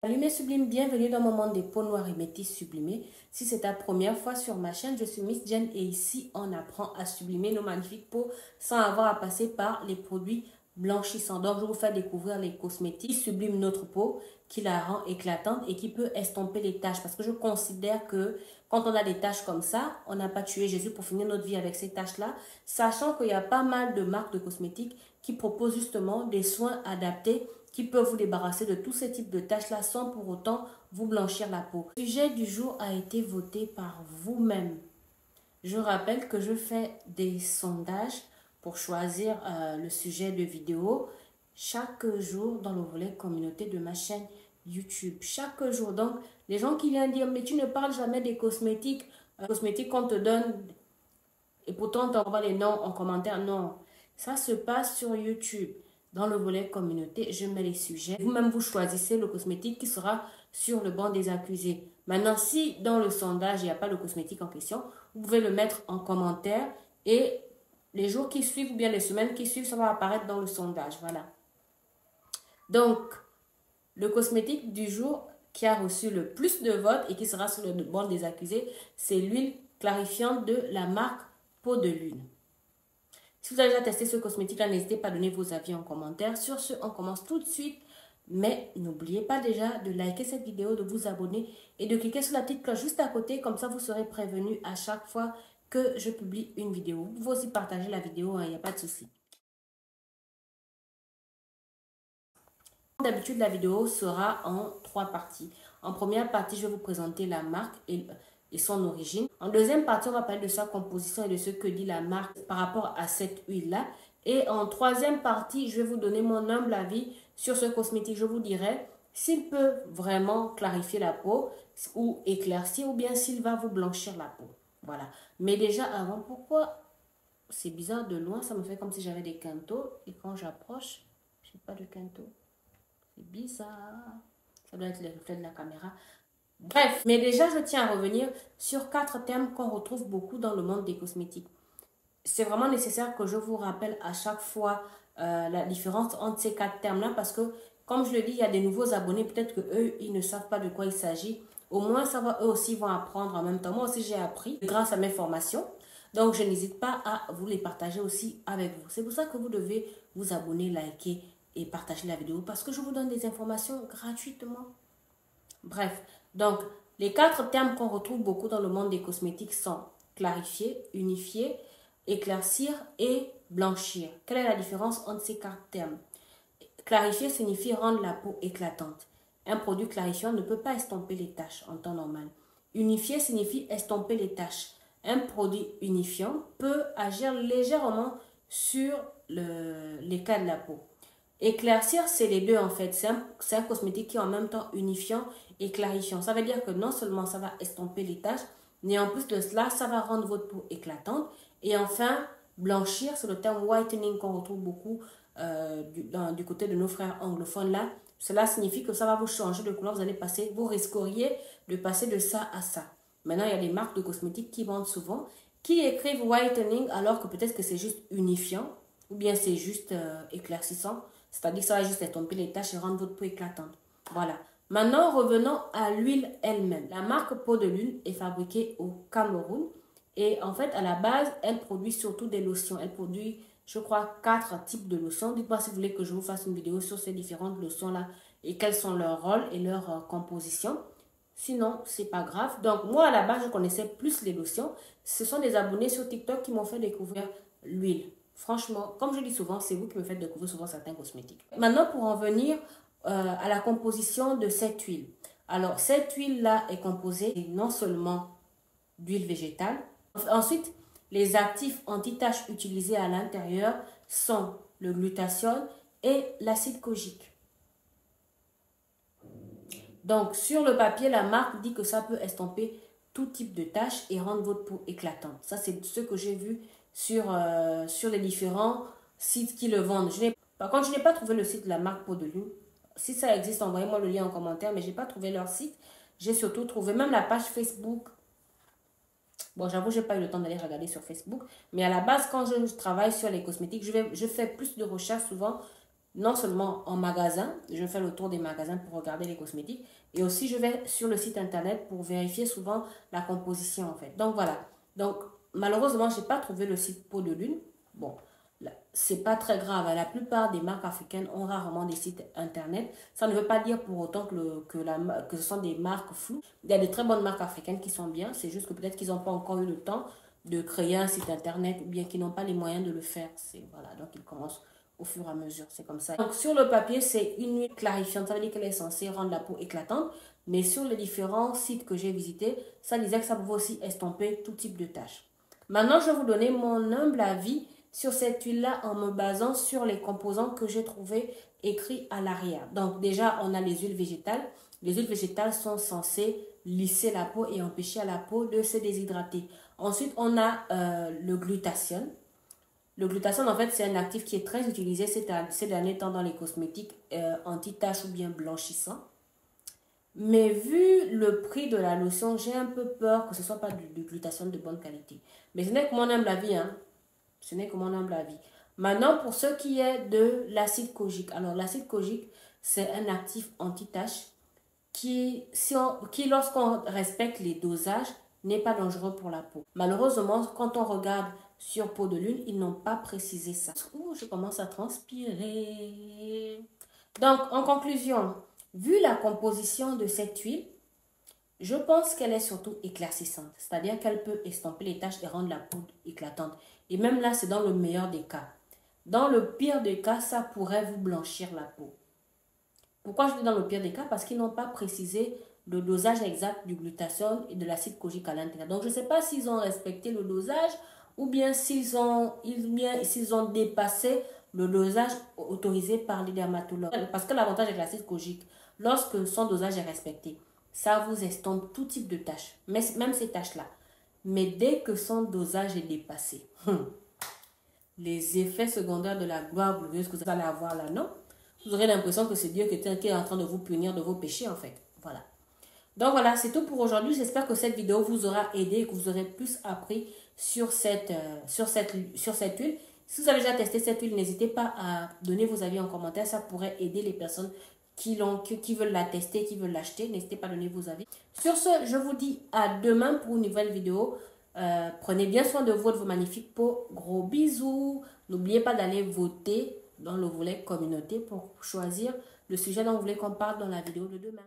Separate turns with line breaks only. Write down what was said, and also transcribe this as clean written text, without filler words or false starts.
Salut mes sublimes, bienvenue dans mon monde des peaux noires et métisses sublimées. Si c'est ta première fois sur ma chaîne, je suis Miss Jen et ici on apprend à sublimer nos magnifiques peaux sans avoir à passer par les produits blanchissants. Donc je vous fais découvrir les cosmétiques qui subliment notre peau, qui la rend éclatante et qui peut estomper les taches. Parce que je considère que quand on a des taches comme ça, on n'a pas tué Jésus pour finir notre vie avec ces taches-là, sachant qu'il y a pas mal de marques de cosmétiques qui proposent justement des soins adaptés qui peuvent vous débarrasser de tous ces types de tâches-là sans pour autant vous blanchir la peau. Le sujet du jour a été voté par vous-même. Je rappelle que je fais des sondages pour choisir le sujet de vidéo chaque jour dans le volet communauté de ma chaîne YouTube. Chaque jour. Donc, les gens qui viennent dire, mais tu ne parles jamais des cosmétiques, cosmétiques qu'on te donne et pourtant on t'envoie les noms en commentaire. Non, ça se passe sur YouTube. Dans le volet communauté, je mets les sujets. Vous-même, vous choisissez le cosmétique qui sera sur le banc des accusés. Maintenant, si dans le sondage, il n'y a pas le cosmétique en question, vous pouvez le mettre en commentaire et les jours qui suivent ou bien les semaines qui suivent, ça va apparaître dans le sondage. Voilà. Donc, le cosmétique du jour qui a reçu le plus de votes et qui sera sur le banc des accusés, c'est l'huile clarifiante de la marque Peau de Lune. Si vous avez déjà testé ce cosmétique-là, n'hésitez pas à donner vos avis en commentaire. Sur ce, on commence tout de suite. Mais n'oubliez pas déjà de liker cette vidéo, de vous abonner et de cliquer sur la petite cloche juste à côté. Comme ça, vous serez prévenu à chaque fois que je publie une vidéo. Vous pouvez aussi partager la vidéo, il n'y a pas de souci. D'habitude, la vidéo sera en 3 parties. En première partie, je vais vous présenter la marque et son origine. En deuxième partie, on va parler de sa composition et de ce que dit la marque par rapport à cette huile-là. Et en troisième partie, je vais vous donner mon humble avis sur ce cosmétique. Je vous dirai s'il peut vraiment clarifier la peau ou éclaircir ou bien s'il va vous blanchir la peau. Voilà. Mais déjà avant, pourquoi c'est bizarre de loin, ça me fait comme si j'avais des quintaux et quand j'approche, je n'ai pas de quintaux. C'est bizarre. Ça doit être le reflet de la caméra. Bref, mais déjà, je tiens à revenir sur 4 termes qu'on retrouve beaucoup dans le monde des cosmétiques. C'est vraiment nécessaire que je vous rappelle à chaque fois la différence entre ces 4 termes-là parce que, comme je le dis, il y a des nouveaux abonnés. Peut-être qu'eux, ils ne savent pas de quoi il s'agit. Au moins, ça va, eux aussi vont apprendre en même temps. Moi aussi, j'ai appris grâce à mes formations. Donc, je n'hésite pas à vous les partager aussi avec vous. C'est pour ça que vous devez vous abonner, liker et partager la vidéo parce que je vous donne des informations gratuitement. Bref, donc les 4 termes qu'on retrouve beaucoup dans le monde des cosmétiques sont clarifier, unifier, éclaircir et blanchir. Quelle est la différence entre ces 4 termes? Clarifier signifie rendre la peau éclatante. Un produit clarifiant ne peut pas estomper les taches en temps normal. Unifier signifie estomper les taches. Un produit unifiant peut agir légèrement sur l'éclat de la peau. Éclaircir, c'est les deux en fait. C'est un cosmétique qui est en même temps unifiant et clarifiant. Ça veut dire que non seulement ça va estomper les taches, mais en plus de cela, ça va rendre votre peau éclatante. Et enfin, blanchir, c'est le terme whitening qu'on retrouve beaucoup du côté de nos frères anglophones là. Cela signifie que ça va vous changer de couleur. Vous risqueriez de passer de ça à ça. Maintenant, il y a des marques de cosmétiques qui vendent souvent, qui écrivent whitening alors que peut-être que c'est juste unifiant ou bien c'est juste éclaircissant. C'est-à-dire que ça va juste estomper les taches et rendre votre peau éclatante. Voilà. Maintenant, revenons à l'huile elle-même. La marque Peau de Lune est fabriquée au Cameroun. Et en fait, à la base, elle produit surtout des lotions. Elle produit, je crois, 4 types de lotions. Dites-moi si vous voulez que je vous fasse une vidéo sur ces différentes lotions-là et quels sont leurs rôles et leur composition. Sinon, c'est pas grave. Donc, moi, à la base, je connaissais plus les lotions. Ce sont des abonnés sur TikTok qui m'ont fait découvrir l'huile. Franchement, comme je dis souvent, c'est vous qui me faites découvrir souvent certains cosmétiques. Maintenant, pour en venir à la composition de cette huile. Alors, cette huile-là est composée non seulement d'huile végétale. Ensuite, les actifs anti-taches utilisés à l'intérieur sont le glutathione et l'acide kojique. Donc, sur le papier, la marque dit que ça peut estomper tout type de taches et rendre votre peau éclatante. Ça, c'est ce que j'ai vu sur les différents sites qui le vendent. Par contre, je n'ai pas trouvé le site de la marque Peau de Lune. Si ça existe, envoyez-moi le lien en commentaire, mais je n'ai pas trouvé leur site. J'ai surtout trouvé même la page Facebook. Bon, j'avoue, je n'ai pas eu le temps d'aller regarder sur Facebook. Mais à la base, quand je travaille sur les cosmétiques, je fais plus de recherches souvent non seulement en magasin, je fais le tour des magasins pour regarder les cosmétiques, et aussi je vais sur le site internet pour vérifier souvent la composition en fait. Donc voilà. Donc malheureusement, je n'ai pas trouvé le site Peau de Lune. Bon, c'est pas très grave. La plupart des marques africaines ont rarement des sites internet. Ça ne veut pas dire pour autant que ce sont des marques floues. Il y a de très bonnes marques africaines qui sont bien. C'est juste que peut-être qu'ils n'ont pas encore eu le temps de créer un site internet ou bien qu'ils n'ont pas les moyens de le faire. Voilà, donc ils commencent au fur et à mesure. C'est comme ça. Donc sur le papier, c'est une huile clarifiante. Ça veut dire qu'elle est censée rendre la peau éclatante. Mais sur les différents sites que j'ai visités, ça disait que ça pouvait aussi estomper tout type de tâches. Maintenant, je vais vous donner mon humble avis sur cette huile-là en me basant sur les composants que j'ai trouvés écrits à l'arrière. Donc déjà, on a les huiles végétales. Les huiles végétales sont censées lisser la peau et empêcher à la peau de se déshydrater. Ensuite, on a le glutathione. Le glutathione, en fait, c'est un actif qui est très utilisé ces derniers temps dans les cosmétiques anti-taches ou bien blanchissants. Mais vu le prix de la lotion, j'ai un peu peur que ce ne soit pas du glutathione de bonne qualité. Mais ce n'est que mon humble avis, hein. Ce n'est que mon humble avis. Maintenant, pour ce qui est de l'acide kojique. Alors, l'acide kojique, c'est un actif anti-tache qui lorsqu'on respecte les dosages, n'est pas dangereux pour la peau. Malheureusement, quand on regarde sur Peau de Lune, ils n'ont pas précisé ça. Ouh, je commence à transpirer. Donc, en conclusion, vu la composition de cette huile, je pense qu'elle est surtout éclaircissante. C'est-à-dire qu'elle peut estomper les taches et rendre la peau éclatante. Et même là, c'est dans le meilleur des cas. Dans le pire des cas, ça pourrait vous blanchir la peau. Pourquoi je dis dans le pire des cas? Parce qu'ils n'ont pas précisé le dosage exact du glutathione et de l'acide kojique à l'intérieur. Donc, je ne sais pas s'ils ont respecté le dosage ou bien s'ils ont dépassé le dosage autorisé par les dermatologues. Parce que l'avantage avec l'acide kojique, lorsque son dosage est respecté, ça vous estompe tout type de tâches, même ces tâches-là. Mais dès que son dosage est dépassé, les effets secondaires de la gloire glorieuse que vous allez avoir là, non? Vous aurez l'impression que c'est Dieu qui est en train de vous punir de vos péchés, en fait. Voilà. Donc voilà, c'est tout pour aujourd'hui. J'espère que cette vidéo vous aura aidé et que vous aurez plus appris sur cette huile. Si vous avez déjà testé cette huile, n'hésitez pas à donner vos avis en commentaire. Ça pourrait aider les personnes qui veulent la tester, qui veulent l'acheter. N'hésitez pas à donner vos avis. Sur ce, je vous dis à demain pour une nouvelle vidéo. Prenez bien soin de vous et de vos magnifiques peaux. Gros bisous. N'oubliez pas d'aller voter dans le volet communauté pour choisir le sujet dont vous voulez qu'on parle dans la vidéo de demain.